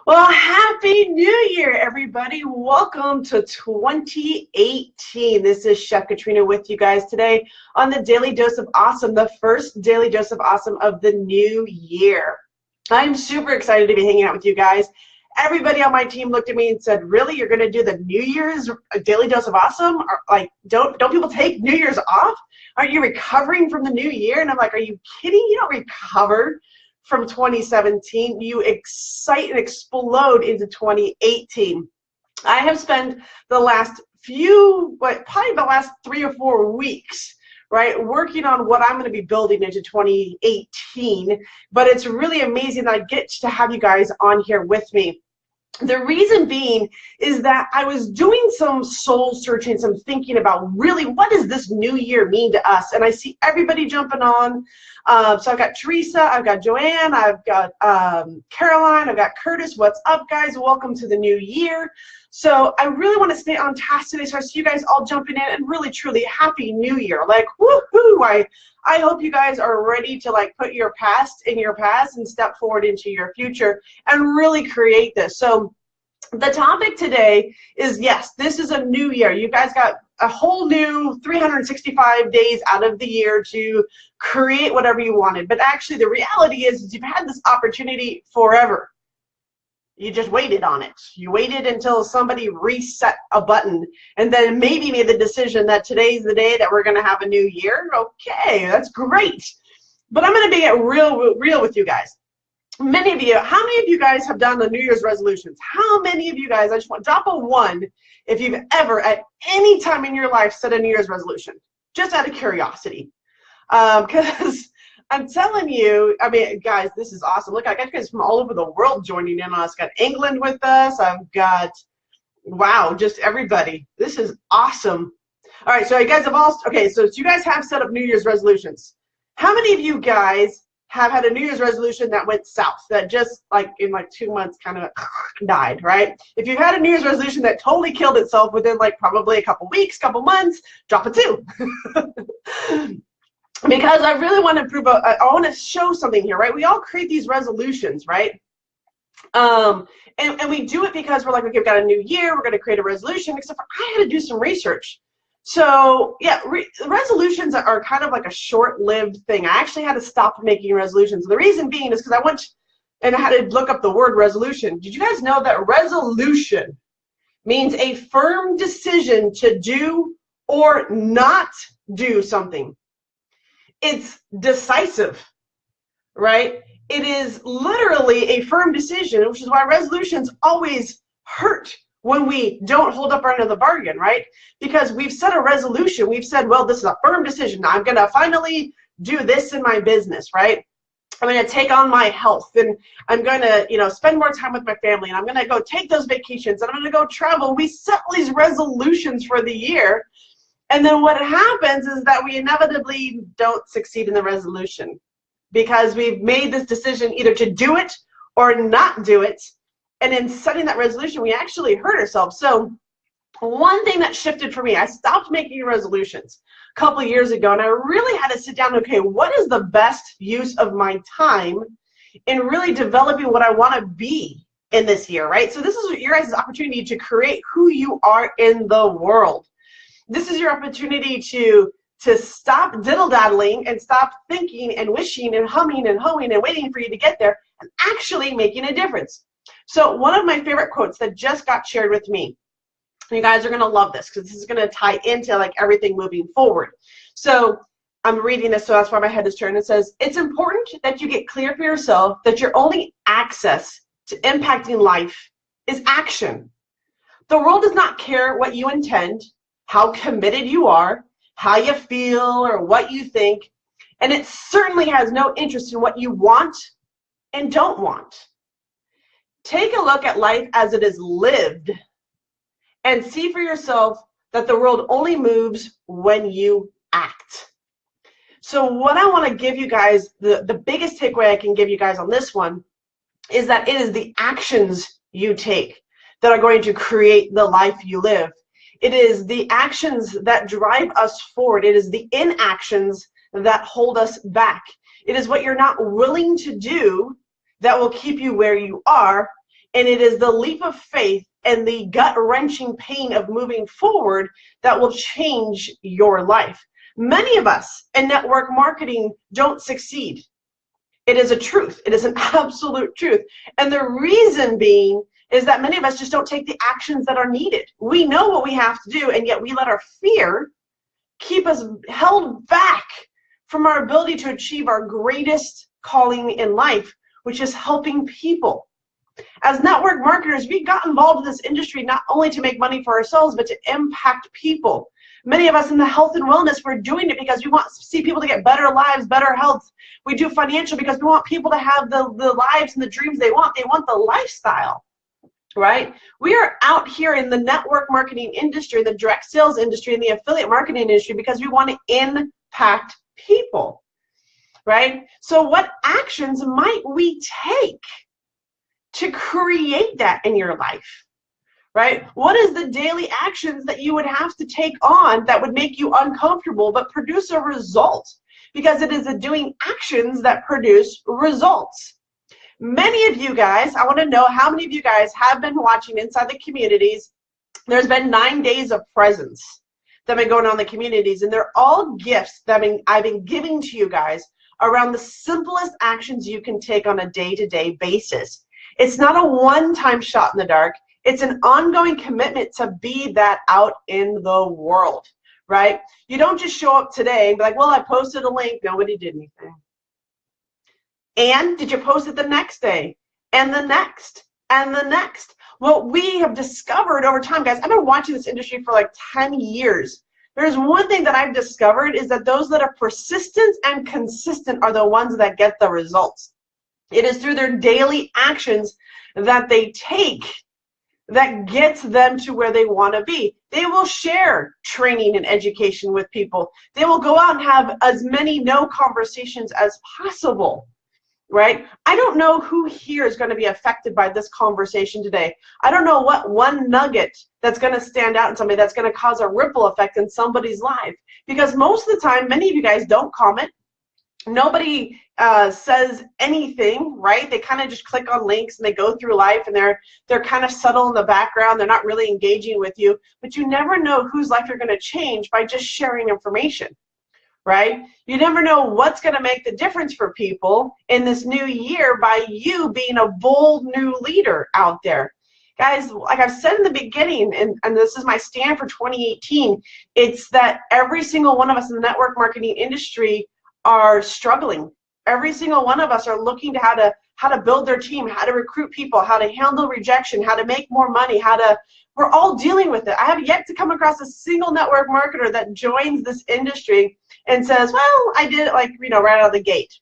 Well, happy New Year, everybody. Welcome to 2018. This is Chef Katrina with you guys today on the Daily Dose of Awesome, the first Daily Dose of Awesome of the new year. I'm super excited to be hanging out with you guys. Everybody on my team looked at me and said, really, you're going to do the New Year's Daily Dose of Awesome? Or, like, don't people take New Year's off? Aren't you recovering from the new year? And I'm like, are you kidding? You don't recover from 2017, you excite and explode into 2018. I have spent the last probably the last 3 or 4 weeks, right, working on what I'm going to be building into 2018, but it's really amazing that I get to have you guys on here with me. The reason being is that I was doing some soul searching, some thinking about really what does this new year mean to us? And I see everybody jumping on. So I've got Teresa, I've got Joanne, I've got Caroline, I've got Curtis. What's up, guys? Welcome to the new year. So I really want to stay on task today. So I see you guys all jumping in, and really, truly, happy new year. Like, woohoo! I hope you guys are ready to like put your past in your past and step forward into your future and really create this. So the topic today is, yes, this is a new year. You guys got a whole new 365 days out of the year to create whatever you wanted. But actually the reality is you've had this opportunity forever. You just waited on it. You waited until somebody reset a button and then maybe made the decision that today's the day that we're going to have a new year. Okay, that's great. But I'm going to be real with you guys. Many of you, how many of you guys have done the New Year's resolutions? How many of you guys, I just want to drop a 1 if you've ever at any time in your life set a New Year's resolution, just out of curiosity. Because I'm telling you, I mean, guys, this is awesome. Look, I got guys from all over the world joining in on us. Got England with us. I've got, wow, just everybody. This is awesome. All right, so you guys have all, okay, so you guys have set up New Year's resolutions. How many of you guys have had a New Year's resolution that went south, that just like in like 2 months kind of died, right? If you've had a New Year's resolution that totally killed itself within like probably a couple weeks, couple months, drop a 2. Because I really want to prove, I want to show something here, right? We all create these resolutions, right? And we do it because we're like, okay, we've got a new year, we're going to create a resolution, except for I had to do some research. So yeah, resolutions are kind of like a short-lived thing. I actually had to stop making resolutions. The reason being is because I went and I had to look up the word resolution. Did you guys know that resolution means a firm decision to do or not do something? It's decisive, right? It is literally a firm decision, which is why resolutions always hurt when we don't hold up our end of the bargain, right? Because we've set a resolution. We've said, well, this is a firm decision. I'm going to finally do this in my business, right? I'm going to take on my health, and I'm going to, you know, spend more time with my family, and I'm going to go take those vacations, and I'm going to go travel. We set all these resolutions for the year, and then what happens is that we inevitably don't succeed in the resolution because we've made this decision either to do it or not do it. And in setting that resolution, we actually hurt ourselves. So one thing that shifted for me, I stopped making resolutions a couple of years ago, and I really had to sit down, okay, what is the best use of my time in really developing what I want to be in this year, right? So this is your guys' opportunity to create who you are in the world. This is your opportunity to stop diddle-daddling and stop thinking and wishing and humming and hoeing and waiting for you to get there and actually making a difference. So one of my favorite quotes that just got shared with me, you guys are going to love this because this is going to tie into like everything moving forward. So I'm reading this, so that's why my head is turned. It says, it's important that you get clear for yourself that your only access to impacting life is action. The world does not care what you intend, how committed you are, how you feel, or what you think, and it certainly has no interest in what you want and don't want. Take a look at life as it is lived and see for yourself that the world only moves when you act. So what I want to give you guys, the biggest takeaway I can give you guys on this one is that it is the actions you take that are going to create the life you live. It is the actions that drive us forward. It is the inactions that hold us back. It is what you're not willing to do that will keep you where you are, and it is the leap of faith and the gut-wrenching pain of moving forward that will change your life. Many of us in network marketing don't succeed. It is a truth. It is an absolute truth. And the reason being is that many of us just don't take the actions that are needed. We know what we have to do, and yet we let our fear keep us held back from our ability to achieve our greatest calling in life, which is helping people. As network marketers, we got involved in this industry not only to make money for ourselves, but to impact people. Many of us in the health and wellness, we're doing it because we want to see people to get better lives, better health. We do financial because we want people to have the lives and the dreams they want. They want the lifestyle, right? We are out here in the network marketing industry, the direct sales industry, and the affiliate marketing industry because we want to impact people, right? So what actions might we take to create that in your life, right? What is the daily actions that you would have to take on that would make you uncomfortable but produce a result? Because it is the doing actions that produce results. Many of you guys, I want to know how many of you guys have been watching inside the communities. There's been 9 days of presence that have been going on in the communities, and they're all gifts that I've been giving to you guys around the simplest actions you can take on a day-to-day basis. It's not a one-time shot in the dark. It's an ongoing commitment to be that out in the world, right? You don't just show up today and be like, well, I posted a link. Nobody did anything. And did you post it the next day? And the next? And the next? What we have discovered over time, guys, I've been watching this industry for like 10 years. There's one thing that I've discovered is that those that are persistent and consistent are the ones that get the results. It is through their daily actions that they take that gets them to where they want to be. They will share training and education with people. They will go out and have as many no conversations as possible, right? I don't know who here is going to be affected by this conversation today. I don't know what one nugget that's going to stand out in somebody that's going to cause a ripple effect in somebody's life. Because most of the time, many of you guys don't comment. Nobody says anything, right? They kind of just click on links and they go through life, and they're kind of subtle in the background. They're not really engaging with you, but you never know whose life you're going to change by just sharing information, right? You never know what's going to make the difference for people in this new year by you being a bold new leader out there. Guys, like I've said in the beginning, and this is my stand for 2018, it's that every single one of us in the network marketing industry are struggling. Every single one of us are looking to how to build their team, how to recruit people, how to handle rejection, how to make more money, we're all dealing with it. I have yet to come across a single network marketer that joins this industry and says, well, I did it right out of the gate,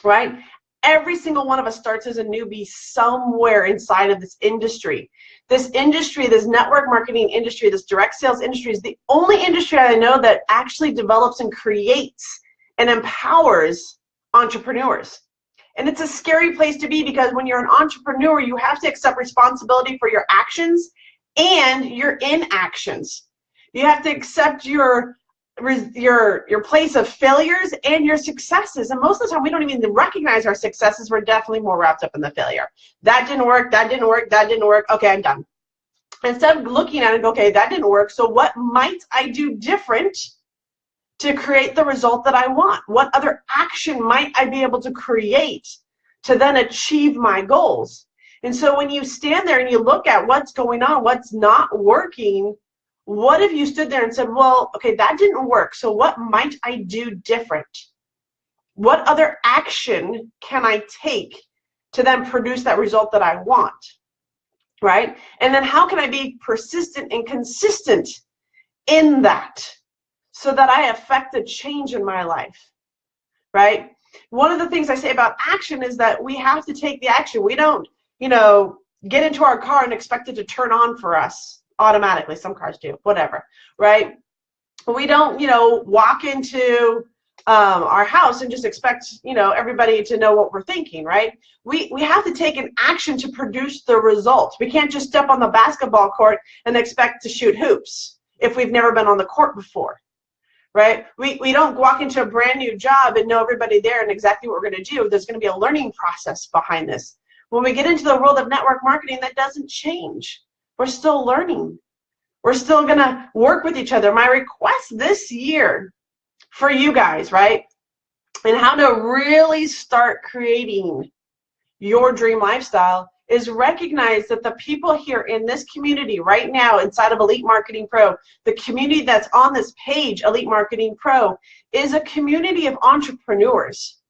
right? Every single one of us starts as a newbie somewhere inside of this industry. This industry, this network marketing industry, this direct sales industry is the only industry I know that actually develops and creates and empowers entrepreneurs. And it's a scary place to be because when you're an entrepreneur, you have to accept responsibility for your actions and your inactions. You have to accept your place of failures and your successes. And most of the time, we don't even recognize our successes. We're definitely more wrapped up in the failure. That didn't work, that didn't work, that didn't work. Okay, I'm done. Instead of looking at it, okay, that didn't work. So what might I do different to create the result that I want? What other action might I be able to create to then achieve my goals? And so when you stand there and you look at what's going on, what's not working, what if you stood there and said, well, okay, that didn't work, so what might I do different? What other action can I take to then produce that result that I want, right? And then how can I be persistent and consistent in that, so that I affect a change in my life, right? One of the things I say about action is that we have to take the action. We don't, get into our car and expect it to turn on for us automatically. Some cars do, whatever, right? We don't, walk into our house and just expect, everybody to know what we're thinking, right? We have to take an action to produce the result. We can't just step on the basketball court and expect to shoot hoops if we've never been on the court before. right? We don't walk into a brand new job and know everybody there and exactly what we're going to do. There's going to be a learning process behind this. When we get into the world of network marketing, that doesn't change. We're still learning. We're still going to work with each other. My request this year for you guys, right, and how to really start creating your dream lifestyle is recognize that the people here in this community right now inside of Elite Marketing Pro, the community that's on this page, Elite Marketing Pro, is a community of entrepreneurs.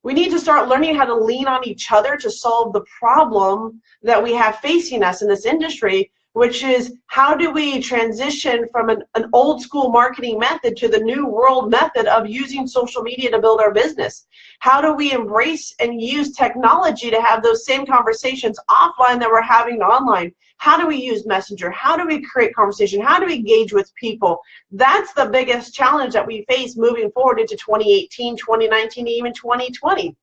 We need to start learning how to lean on each other to solve the problem that we have facing us in this industry, which is how do we transition from an old school marketing method to the new world method of using social media to build our business? How do we embrace and use technology to have those same conversations offline that we're having online? How do we use Messenger? How do we create conversation? How do we engage with people? That's the biggest challenge that we face moving forward into 2018, 2019, even 2020.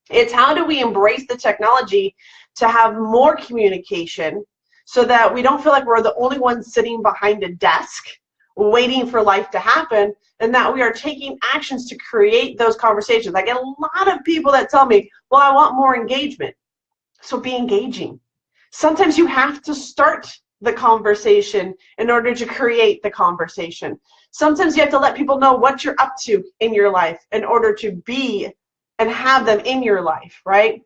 It's how do we embrace the technology to have more communication so that we don't feel like we're the only ones sitting behind a desk waiting for life to happen, and that we are taking actions to create those conversations. I get a lot of people that tell me, well, I want more engagement. So be engaging. Sometimes you have to start the conversation in order to create the conversation. Sometimes you have to let people know what you're up to in your life in order to be and have them in your life, right?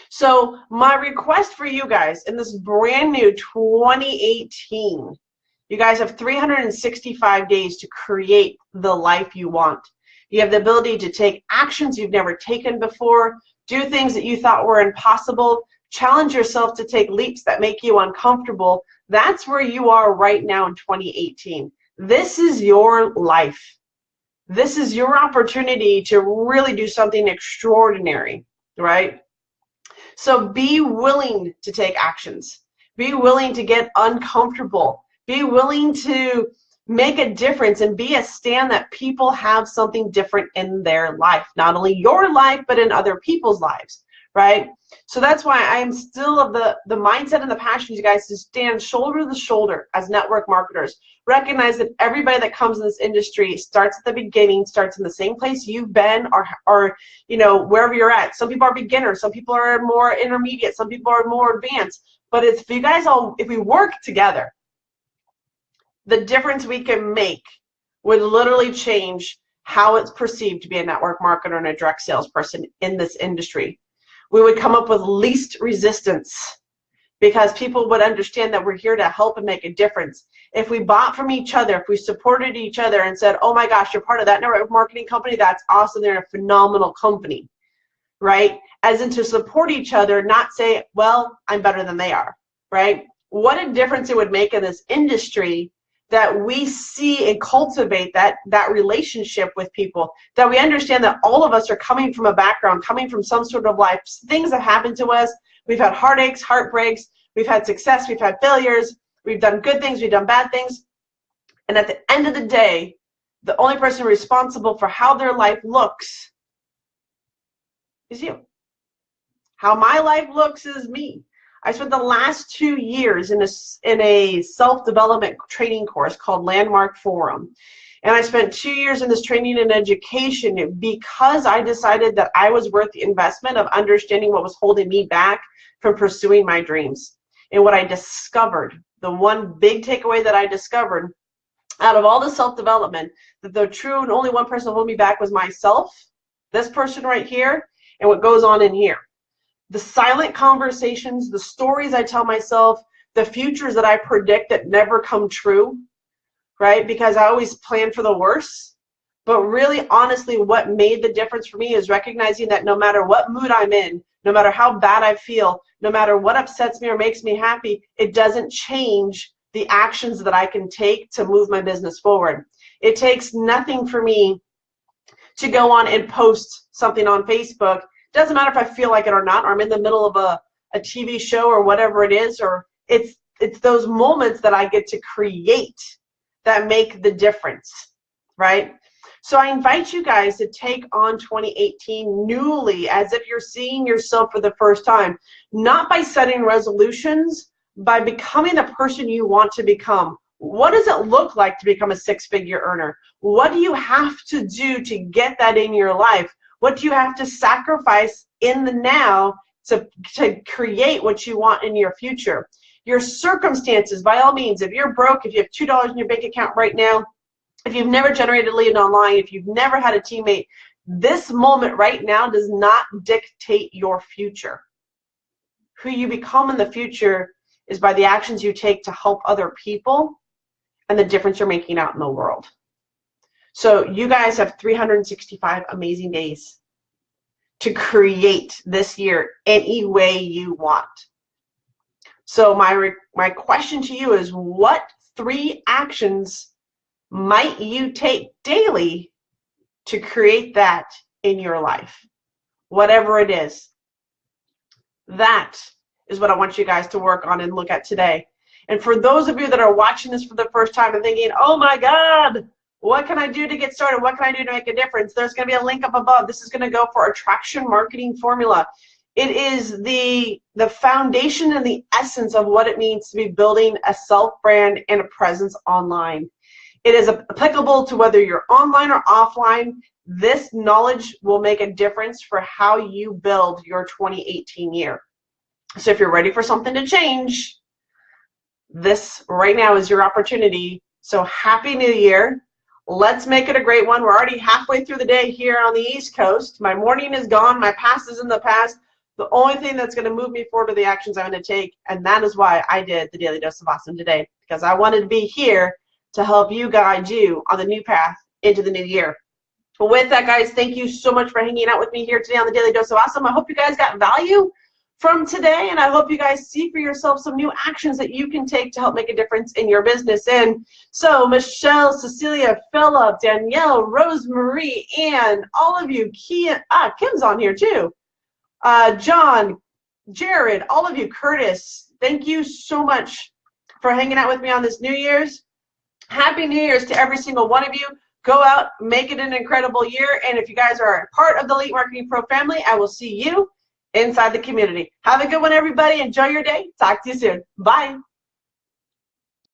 So my request for you guys in this brand new 2018, you guys have 365 days to create the life you want. You have the ability to take actions you've never taken before, do things that you thought were impossible, challenge yourself to take leaps that make you uncomfortable. That's where you are right now in 2018. This is your life. This is your opportunity to really do something extraordinary, right? So be willing to take actions. Be willing to get uncomfortable. Be willing to make a difference and be a stand that people have something different in their life. Not only your life, but in other people's lives, right? So that's why I am still of the mindset and the passion, you guys, to stand shoulder to shoulder as network marketers. Recognize that everybody that comes in this industry starts at the beginning, starts in the same place you've been, or you know, wherever you're at. Some people are beginners, some people are more intermediate, some people are more advanced. But if you guys all, if we work together, the difference we can make would literally change how it's perceived to be a network marketer and a direct salesperson in this industry. We would come up with least resistance because people would understand that we're here to help and make a difference. If we bought from each other, if we supported each other and said, oh my gosh, you're part of that network marketing company, that's awesome, they're a phenomenal company, right? As in to support each other, not say, well, I'm better than they are, right? What a difference it would make in this industry that we see and cultivate that relationship with people, that we understand that all of us are coming from a background, coming from some sort of life. Things have happened to us. We've had heartaches, heartbreaks. We've had success. We've had failures. We've done good things. We've done bad things. And at the end of the day, the only person responsible for how their life looks is you. How my life looks is me. I spent the last 2 years in a self-development training course called Landmark Forum. And I spent 2 years in this training and education because I decided that I was worth the investment of understanding what was holding me back from pursuing my dreams. And what I discovered, the one big takeaway that I discovered out of all the self-development, that the true and only one person holding me back was myself, this person right here, and what goes on in here. The silent conversations, the stories I tell myself, the futures that I predict that never come true, right? Because I always plan for the worst. But really, honestly, what made the difference for me is recognizing that no matter what mood I'm in, no matter how bad I feel, no matter what upsets me or makes me happy, it doesn't change the actions that I can take to move my business forward. It takes nothing for me to go on and post something on Facebook. Doesn't matter if I feel like it or not, or I'm in the middle of a TV show or whatever it is, or it's those moments that I get to create that make the difference, right? So I invite you guys to take on 2018 newly, as if you're seeing yourself for the first time, not by setting resolutions, by becoming the person you want to become. What does it look like to become a six-figure earner? What do you have to do to get that in your life? What do you have to sacrifice in the now to create what you want in your future? Your circumstances, by all means, if you're broke, if you have $2 in your bank account right now, if you've never generated a lead online, if you've never had a teammate, this moment right now does not dictate your future. Who you become in the future is by the actions you take to help other people and the difference you're making out in the world. So you guys have 365 amazing days to create this year any way you want. So my question to you is, what 3 actions might you take daily to create that in your life? Whatever it is. That is what I want you guys to work on and look at today. And for those of you that are watching this for the first time and thinking, oh my God, what can I do to get started? What can I do to make a difference? There's going to be a link up above. This is going to go for Attraction Marketing Formula. It is the foundation and the essence of what it means to be building a self-brand and a presence online. It is applicable to whether you're online or offline. This knowledge will make a difference for how you build your 2018 year. So if you're ready for something to change, this right now is your opportunity. So happy New Year. Let's make it a great one. We're already halfway through the day here on the East Coast. My morning is gone. My past is in the past. The only thing that's going to move me forward are the actions I'm going to take, and that is why I did the Daily Dose of Awesome today, because I wanted to be here to help you guide you on the new path into the new year. But with that, guys, thank you so much for hanging out with me here today on the Daily Dose of Awesome. I hope you guys got value from today, and I hope you guys see for yourself some new actions that you can take to help make a difference in your business. And so Michelle, Cecilia, Philip, Danielle, Rosemarie, Ann, all of you, Kim's on here too, John, Jared, all of you, Curtis, thank you so much for hanging out with me on this New Year's. Happy New Year's to every single one of you. Go out, make it an incredible year, and if you guys are a part of the Elite Marketing Pro family, I will see you inside the community. Have a good one, everybody. Enjoy your day. Talk to you soon. Bye.